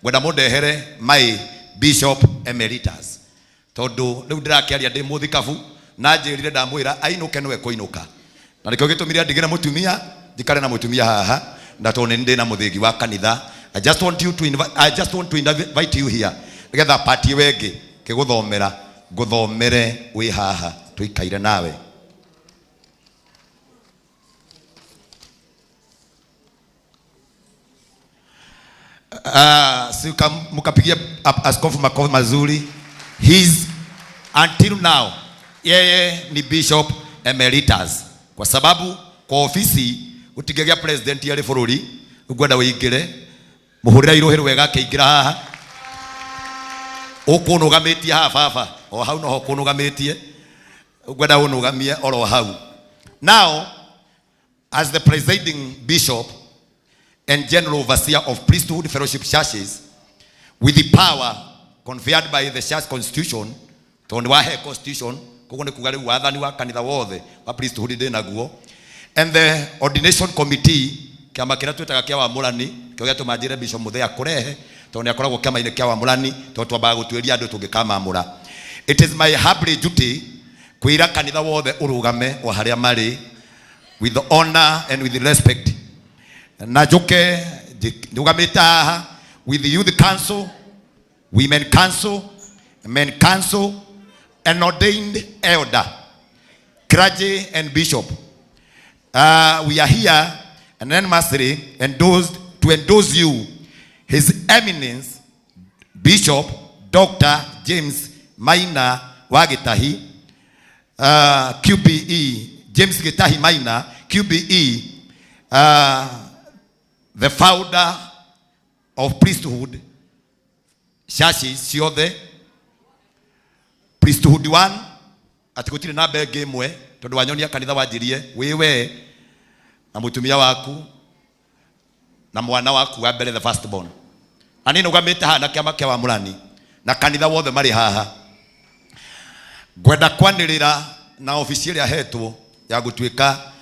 gwenda mundehere my bishop emeritus tondu riu ndirakiaria ndi muthikabu na njirire ndamwira ainuke niwe kuinuka na nikio gitumire ndigire mutumia ndikare na mutumia haha ndatone ndi na muthingi wa kanitha. I just want to invite you here nigetha party wengi kiguthomera nguthomere wi haha tuikaire nawe. Sika mukapigia askofu makofi mazuri. He's until now yeye ni bishop emeritus kwa sababu kwa ofisi utigegia president ya bururi ugwenda wingire muhurira irohero wega keingira haha ukunugametie haha baba o hau no kunugametie ugwenda unugamie oro hau. Now as the presiding bishop and general overseer of priesthood fellowship churches with the power conferred by the church constitution tondu wa he constitution kugo ni kugali wathani wa kanitha wothe wa priesthood ndi naguo and the ordination committee kiama kira twetaga kia wamurani kio gia tumanjire bishop Muthea kurehe tondu akoragwo kiama-ini kia wamurani tondu twambaga gutwiria andu tungikamaamura. It is my humble duty kwira kanitha wothe urugame o haria mari with the honor and with the respect na njuke ndugamite haha with the youth council, women council, men council and ordained elder, clergy and bishop. We are here anonymously endorsed to endorse you, His Eminence Bishop Dr. James Maina wa Gitahi, QBE, James Gitahi Maina, QBE, the founder of priesthood churches ciothe priesthood 1 atikutire na bege imwe tondu wanyonia kanitha wanjirie wiwe na mutumia waku na mwana waku wa mbere the firstborn anini ugamite haha na kiama kia wamurani na kanitha wothe mari haha gwenda kwanirira na official ahetwo ya gutwika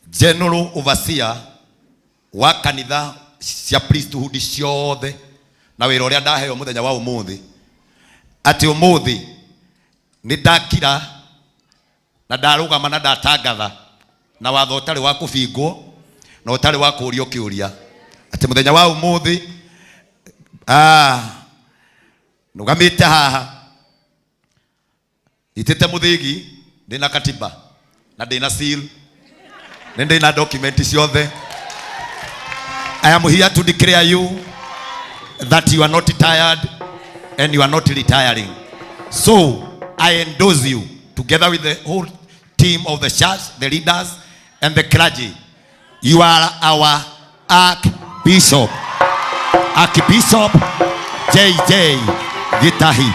general overseer wa kanitha cia priesthood ciothe na wira uria ndaheo muthenya wa umuthi ati umuthi ni ndakira na ndarugama na ndatangatha na watho utari wa kubingwo na utari wa kurio kiuria ati muthenya wa umuthi nugamite haha itete muthigi ndina katiba na ndina seal ndina document ciothe. I am here to declare you that you are not tired and you are not retiring. So I endorse you together with the whole team of the church, the leaders and the clergy. You are our Archbishop, Archbishop J.J. Gitahi.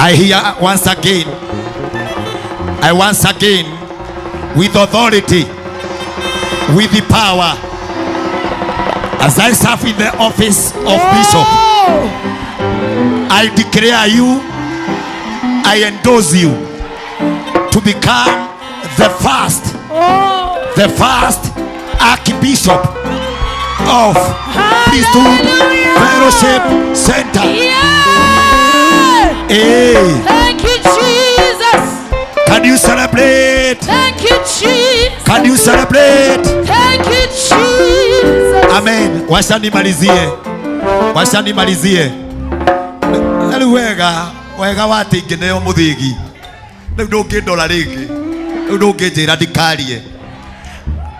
I hear once again, with authority, with the power, as I serve in the office of bishop, I declare you, I endorse you to become the first Archbishop of Priesthood Fellowship Center. Hey. Thank you, Jesus. Can you celebrate? Thank you, Jesus. Can you celebrate? Thank you, Jesus. Amen. Wacha nimalizie. Nali wega wati ngeneo muthigi. Riu ndungindora ringi. Riu ndunginjira ndikarie.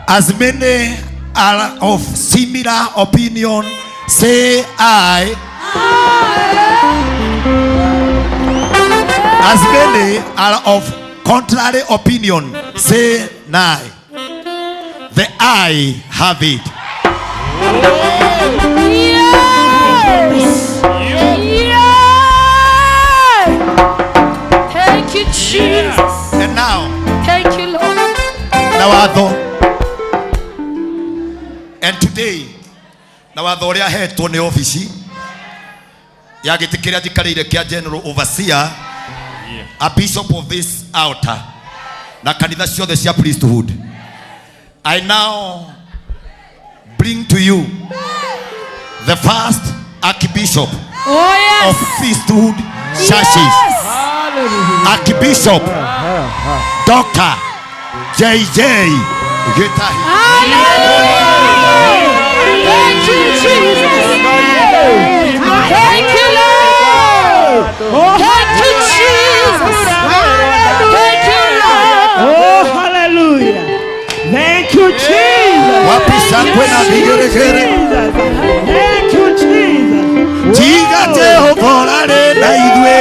As many are of similar opinion, say I. As many are of contrary opinion, say nay. The I have it. Yes. Yes. Thank you, Jesus. And now, thank you, Lord. And today, na watho uria hetwo ni office ya gitikiria jikareire kia general overseer, a bishop of this altar, na kanitha ciothe cia priesthood. I now bring to you the first Archbishop of priesthood churches, Archbishop Dr. J.J. Gitahi. Thank you, Jesus. Thank you, Lord. Thank you, Jesus. Thank you, Lord. Oh, hallelujah. Thank you, Jesus. Wapi shangwe na vigeregere. Thank you, Jesus. Tiga Jehova na idwe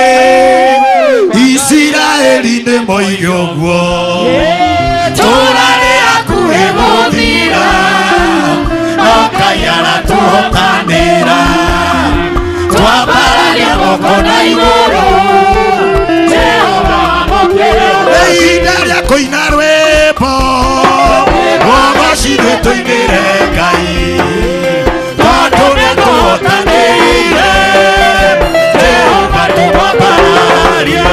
Israeli ne moigogwo Torare akuhe muthira Okayara tuhotanira Twabararia moko na iguru Jehova mokere Eida ria koina rwimbo Wogocithwe tuinire Ngai Tondu nituhotanire Jehova tubabararie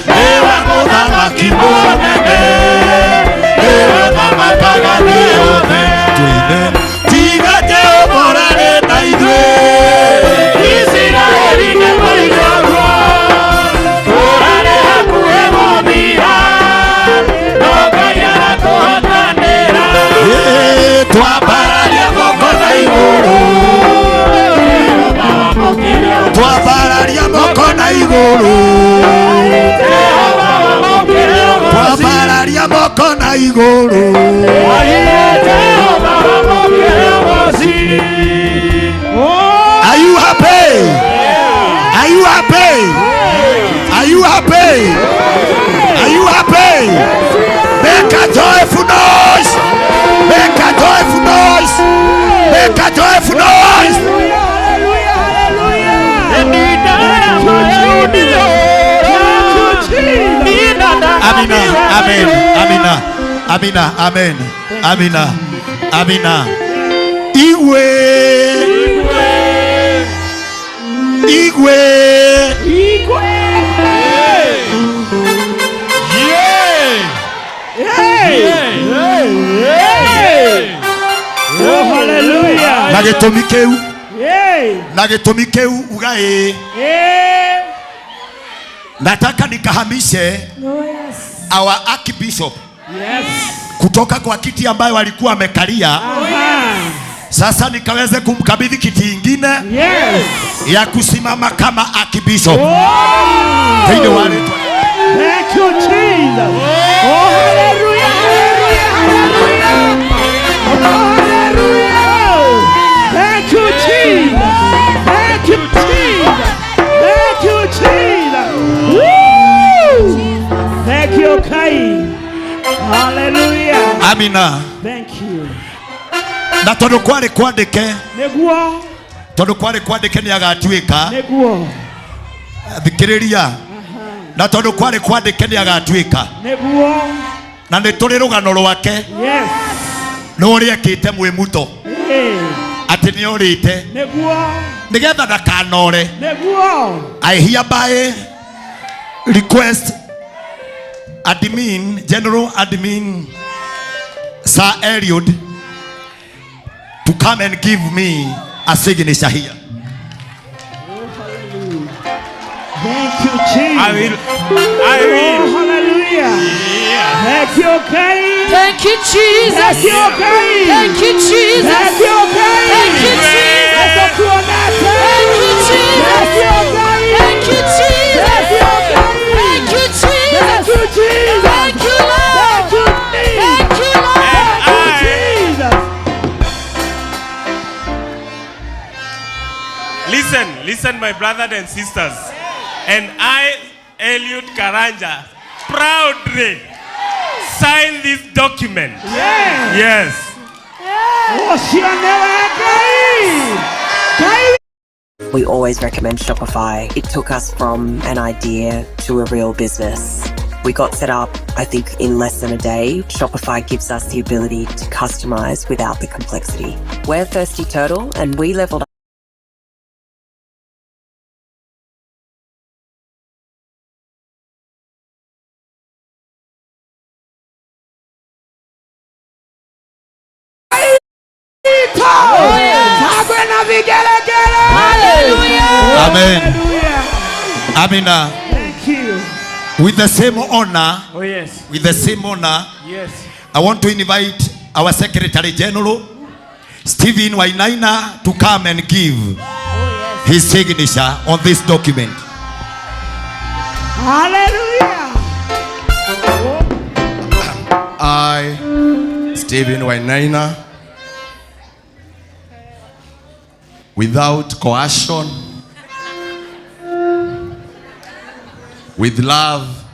Ewe muthamaki munene Ewe thamakaga thĩ yothe Twine tiga Jehova ũrarĩ na ithuĩ Isiraeli nĩ mũigagwo Tũrarĩ hakuhĩ mũthia No Ngai aratũhotanĩra Twambararia moko na igũrũ Twambararia moko na igũrũ Twambararia moko na igũrũ Are you happy? Are you happy? Are you happy? Are you happy? Make a joyful noise! Make a joyful noise! Make a joyful noise! Amina, amen, amina, amina, amen, amina, amina. Igwe, Igwe, Oh, hallelujah. na gĩtũmi kĩu, Yay. na gĩtũmi kĩu ugaĩ. Nataka nikahamishe Oh, yes. our Archbishop Yes. kutoka kwa kiti ambayo alikuwa amekalia. Aha. Sasa nikaweze kumkabidhi kiti ingine Yes. ya kusimama kama Archbishop. Oh. Tende wale Thank you, Jesus. Oh, hallelujah, hallelujah, hallelujah. Oh, hallelujah. Thank you, Jesus. Thank you, Jesus. Thank you, Jesus. Woo. Thank you, Kai. Hallelujah. Amina. Thank you. Na tondu kwari kwandike, Neguo. tondu kwari kwandike ni agatuika. Neguo. Thikiriria. Na tondu kwari kwandike ni agatuika. Neguo. Na ni turi rugano rwake. Yes. No uri ekite mwimuto. Hey. Ati ni urite. Neguo. Nigetha ndakanore. Neguo. I hereby request admin, General Admin Sir Eliud to come and give me a signature here. Thank you, Jesus. I will. Oh, hallelujah. Yeah. Thank you, Kai. Thank you, Jesus. Thank you, Kai. Thank you, Jesus. Thank you, Kai. Thank you, Jesus. Thank you, Kai. Thank you, Jesus. Thank you, Kai. Thank you, Jesus. Thank you, Kai. Thank you, Jesus. Thank you, Jesus. Thank you, Lord. Thank you, Jesus. Thank you, Lord. Thank you, Jesus. Listen, my brothers and sisters. And I, Eliud Karanja, proudly sign this document. Yeah. Yes. Oh, Shianewa Kai. Kai. We always recommend Shopify. It took us from an idea to a real business. We got set up, I think, in less than a day. Shopify gives us the ability to customize without the complexity. We're Thirsty Turtle, and we leveled up vigelegele. Hallelujah. Amen. Hallelujah. Amina. Thank you. With the same honor, Oh yes. with the same honor, Yes. I want to invite our Secretary General, Stephen Wainaina, to come and give his signature on this document. Hallelujah. I, Stephen Wainaina, without coercion, with love,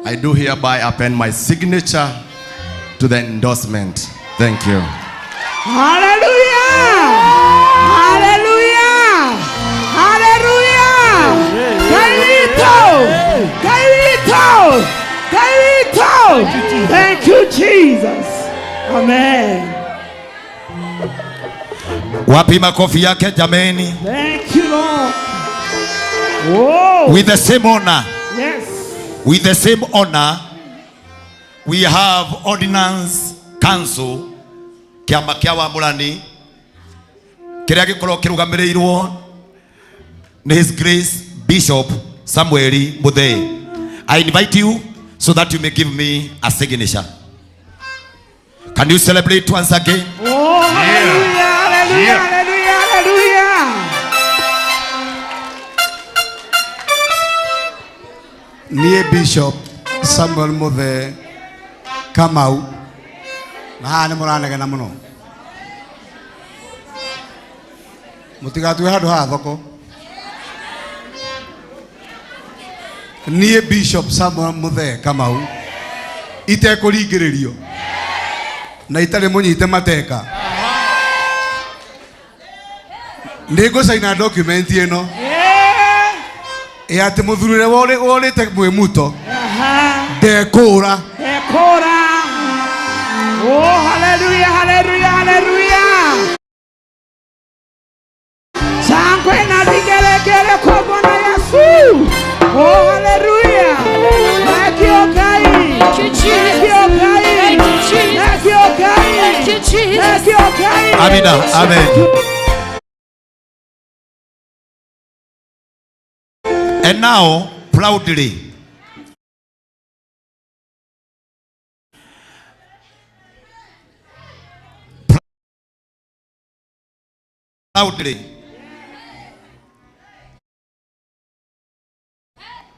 I do hereby append my signature to the endorsement. Thank you. Hallelujah. Hallelujah. Hallelujah. Kaito. Kaito. Kaito. Thank you, Jesus. Amen. Wapi makofi yake jameni? Thank you, Lord. Whoa. With the same honor, Yes. with the same honor, we have Ordinance Council, kiama kia wamulani, kiria gikorwo kirugamirirwo ni His Grace Bishop Samuel Muthee. I invite you so that you may give me a signature. Can you celebrate once again? Oh, hallelujah, hallelujah, hallelujah, hallelujah. Niĩ Bishop Samuel Muthee Kamau, na haha nĩ mũranegena mũno. Mũtigatue handũ haha thoko. Niĩ Bishop Samuel Muthee Kamau, itekũringĩrĩrio na itarĩ mũnyite mateka, nĩ ngũcaina document ĩno atĩ mũthurĩre worĩte mwĩmuto ndekũra. Ekora. Oh, hallelujah, hallelujah, hallelujah. Shangwe na vigelegele kwa Bwana Yesu. Oh, hallelujah. Thank you, God. Thank you, Jesus. Thank you, God. Thank you, Jesus. Thank you, God. Thank you, Jesus. Thank you, God. Amina. Amen. And now, proudly,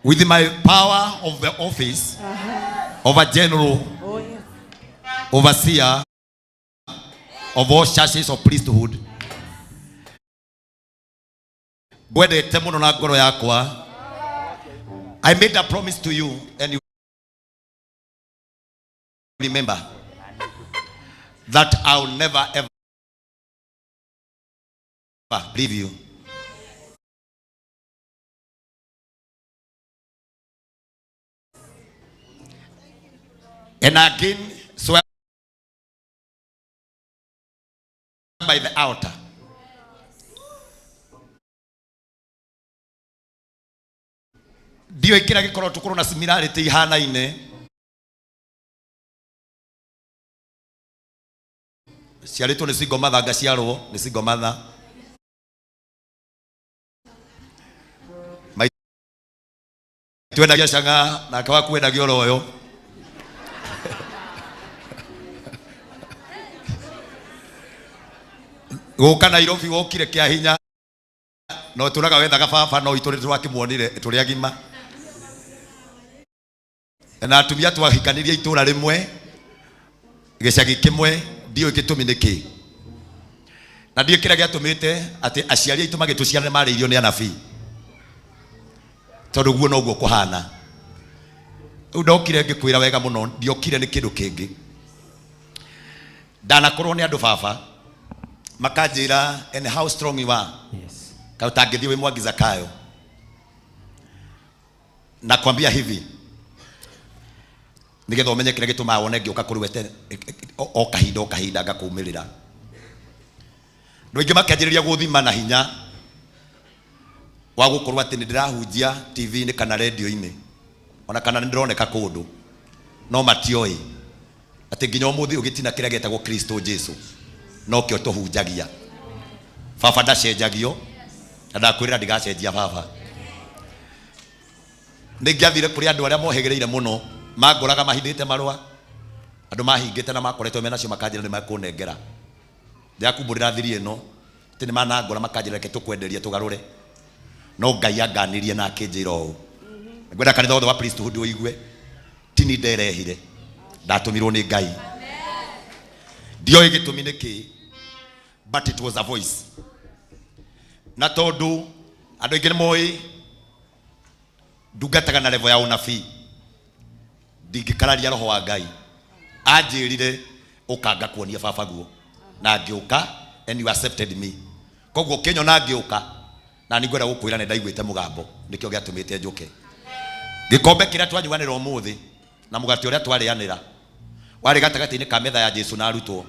with my power of the office of a general overseer of all churches of priesthood, gwendete muno na ngoro yakwa, I made a promise to you, and you remember that I will never ever leave you. And again, swear by the altar. Dio ikira gikorwo tukorwo na similarity ihanaine. Ciarĩtwo nĩ single mother, ngaciarwo nĩ single mother. Twendagia canga na akawa kwendagia oroyo. Gũka Nairobi wokire kĩa hinya no tũraga wethaga baba no itũrĩ twakimuonire tũrĩ agima. Na atumia twahikanirie itũra rĩmwe gĩcagi kĩmwe ndio gĩtũmi nĩkĩ. Na ndio kĩrĩa gĩatũmĩte atĩ aciari aitũ magĩtũciarana marĩirio nĩ anabii. Tondũ guo noguo kũhana. Rĩu ndokire ngĩkwĩra wega mũno, ndiokire nĩ kĩndũ kĩngĩ. Ndanakorwo nĩ andũ baba makanjĩra and how strong you are. Yes. Kautangĩthiĩ wĩ Mwangi Zakayo. Na kwambia hivi, nigetha umenye kĩrĩa gĩtũmaga wone ngĩũka kũrĩ wete o kahinda ngakumĩrĩra. Andũ aingĩ makĩanjĩrĩria gũthima na hinya wa gũkorwo atĩ nĩ ndĩrahunjia TV-inĩ kana radio-inĩ ona kana nĩ ndĩroneka kũndũ, no matioĩ atĩ nginya ũmũthĩ ũgĩtina kĩrĩa gĩtagwo Kristo Jesu no kĩo tũhunjagia. baba ndacenjagio na ndakwirira ndigacenjia baba. Ningiathire kuri andu aria mohegereire muno mangoraga mahithite marua andu mahingite na makoretwo mena cio makanjira ni makunengera ndiakumburira thiri ino ti ni manangora makanjira ke tukwenderia tugarure no Ngai anganirie na akinjira o ngwenda kanitha wothe wa priesthood uigue tini nderehire ndatumirwo ni Ngai ndio igitumi niki but it was a voice na tondu andu aingi ni moi ndungataga na level ya unabii ndingikararia roho wa Ngai anjirire ukanga kuonia baba guo na ngiuka and you accepted me koguo kenyo na ngiuka na ningwenda gukwira ne ndaiguite mugambo nikio giatumite njuke gikombe kiria twanyuanira umuthi na mugati uria twarianira wari gatagati-ini ka metha ya Jesu na arutwo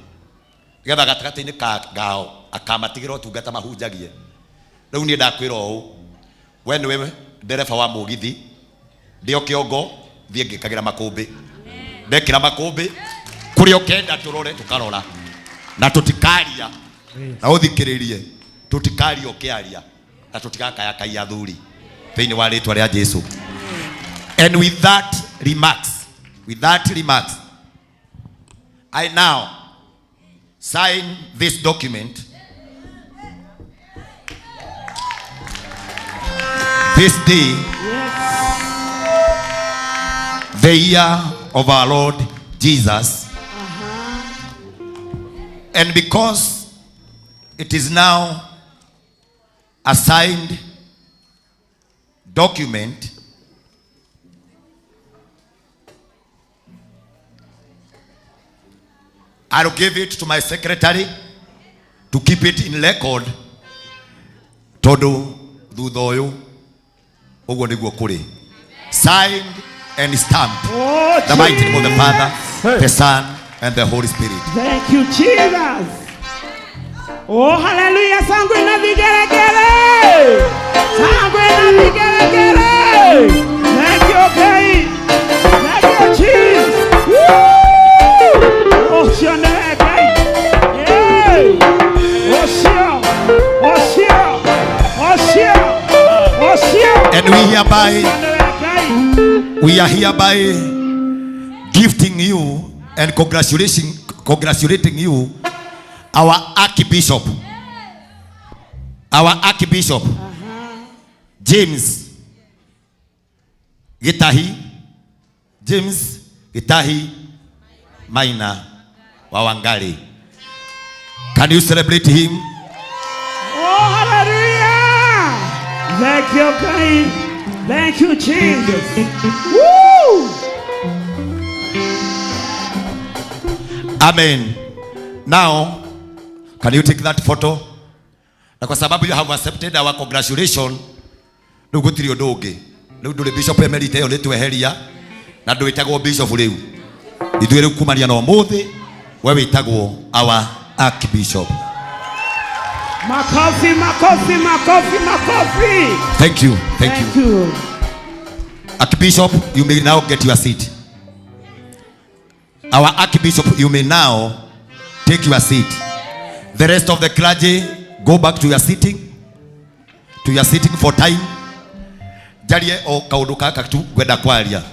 getha gatagati-ini ka ngao akamatigira utungata mahunjagie riu ni ndakwira u we niwe ndereba wa mugithi ndio kiongo thie ngikagira makumbi ndekira makumbi kuri okenda turore tukarora na tutikaria na uthikiririe tutikaria ukiaria na tutigakaya kai athuri thiini wa ritwa ria Jesu. And with that remarks I now sign this document this day, the year of our Lord Jesus, and because it is now a signed document, I'll give it to my secretary to keep it in record. Todo thutha uyu uguo niguo kuri signed and stamped. Oh, the mighty name of the Father, the Son, and the Holy Spirit. Thank you, Jesus. Oh, hallelujah. Sangwe na vigelegele. Sangwe na vigelegele. Thank you, okay. Thank you, Jesus. Woo! Oh, shone, okay. Yeah. Oh, sure. Oh, sure. Oh, sure. Oh, sure. And we are hereby gifting you and congratulating you, our Archbishop, James Gitahi Maina wa Wangari. Can you celebrate him? Oh, hallelujah. Thank you, God. Thank you, Jesus. Woo! Amen. Now, can you take that photo? Na kwa sababu you have accepted our congratulation, ndugutiri undu ungi. Riu nduri bishop emerita yo nitweheria na ndwitagwo bishop riu. Ithuĩ riu kumania na umuthi we witagwo our Archbishop. Makofi. Thank you. Archbishop, you may now get your seat. Our Archbishop, you may now take your seat. The rest of the clergy, go back to your sitting for time. Jarie o kaundu kaka tu gwenda kwaria.